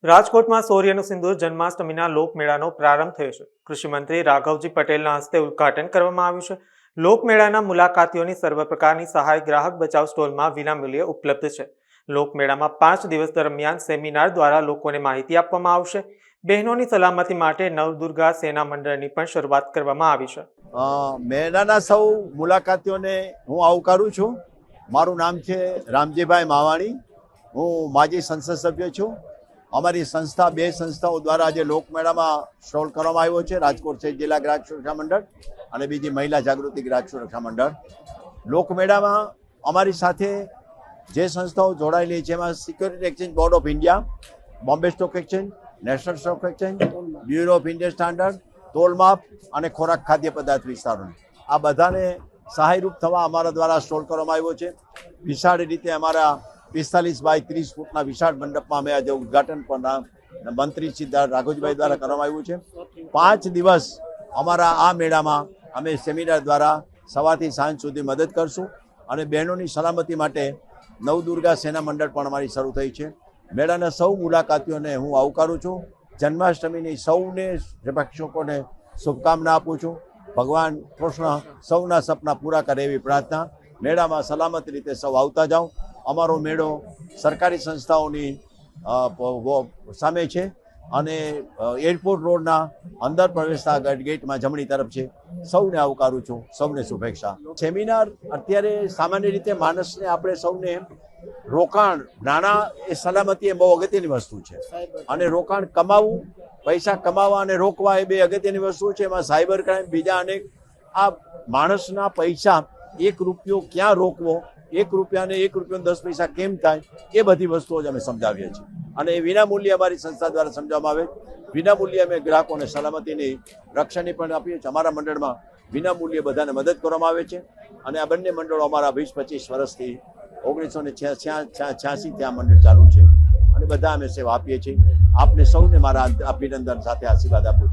રાજકોટમાં સૂર્યનું સિંદૂર જન્માષ્ટમીના લોકમેળાનો પ્રારંભ થયો છે। કૃષિમંત્રી રાઘવજી પટેલના હસ્તે ઉદ્ઘાટન કરવામાં આવ્યું છે। લોકમેળાના મુલાકાતીઓની સર્વ પ્રકારની સહાય ગ્રાહક બચાવ સ્ટોલમાં વિનામૂલ્યે ઉપલબ્ધ છે। લોકમેળામાં 5 દિવસ દરમિયાન સેમિનાર દ્વારા લોકોને માહિતી આપવામાં આવશે। બહેનોની સલામતી માટે નવદુર્ગા સેના મંડળની પણ શરૂઆત કરવામાં આવી છે। મેળાના સૌ મુલાકાતીઓને હું આવકારું છું। મારું નામ છે રામજીભાઈ માવાણી, હું માજી સંસદ સભ્ય છું। અમારી સંસ્થા બે સંસ્થાઓ દ્વારા આજે લોકમેળામાં સ્ટોલ કરવામાં આવ્યો છે, રાજકોટ શહેર જિલ્લા ગ્રાહક સુરક્ષા મંડળ અને બીજી મહિલા જાગૃતિ ગ્રાહક સુરક્ષા મંડળ। લોકમેળામાં અમારી સાથે જે સંસ્થાઓ જોડાયેલી છે એમાં security exchange board of India, Bombay stock exchange, national stock exchange, bureau of Indian standard, તોલમાપ અને ખોરાક ખાદ્ય પદાર્થ વિસ્તારોને આ બધાને સહાયરૂપ થવા અમારા દ્વારા સ્ટોલ કરવામાં આવ્યો છે। વિશાળ રીતે અમારા 45 બાય 30 ફૂટના વિશાળ મંડપમાં અમે આજે ઉદ્ઘાટન પણ મંત્રી શ્રી રાઘવજીભાઈ દ્વારા કરવામાં આવ્યું છે। 5 દિવસ અમારા આ મેળામાં અમે સેમિનાર દ્વારા સવારથી સાંજ સુધી મદદ કરશું અને બહેનોની સલામતી માટે નવદુર્ગા સેના મંડળ પણ અમારી શરૂ થઈ છે। મેળાના સૌ મુલાકાતીઓને હું આવકારું છું। જન્માષ્ટમીની સૌને પ્રેક્ષકોને શુભકામના આપું છું। ભગવાન કૃષ્ણ સૌના સપના પૂરા કરે એવી પ્રાર્થના। મેળામાં સલામત રીતે સૌ આવતા જાઓ। અમારો મેળો સરકારી સંસ્થાઓની સામે છે અને એરપોર્ટ રોડના અંદર પ્રવેશતા ગેટમાં જમણી તરફ છે। સૌને આવકારું છું, સૌને શુભેચ્છા। સેમિનાર અત્યારે સામાન્ય રીતે માણસને આપણે સૌને રોકાણ, નાણાં એ સલામતી એ બહુ અગત્યની વસ્તુ છે અને રોકાણ કમાવવું, પૈસા કમાવા અને રોકવા એ બે અગત્યની વસ્તુ છે। એમાં સાયબર ક્રાઇમ, બીજા અનેક આ માણસના પૈસા 1 રૂપિયો ક્યાં રોકવો, 1 રૂપિયાને 1 રૂપિયો 10 પૈસા કેમ થાય, એ બધી વસ્તુઓ જ અમે સમજાવીએ છીએ અને એ વિનામૂલ્યે અમારી સંસ્થા દ્વારા સમજાવવામાં આવે। વિનામૂલ્યે અમે ગ્રાહકોને સલામતીની રક્ષણની પણ આપીએ છીએ। અમારા મંડળમાં વિનામૂલ્યે બધાને મદદ કરવામાં આવે છે અને આ બંને મંડળો અમારા 20-25 વર્ષથી 1986 આ મંડળ ચાલુ છે અને બધા અમે સેવા આપીએ છીએ। આપને સૌને મારા અભિનંદન સાથે આશીર્વાદ આપું છું।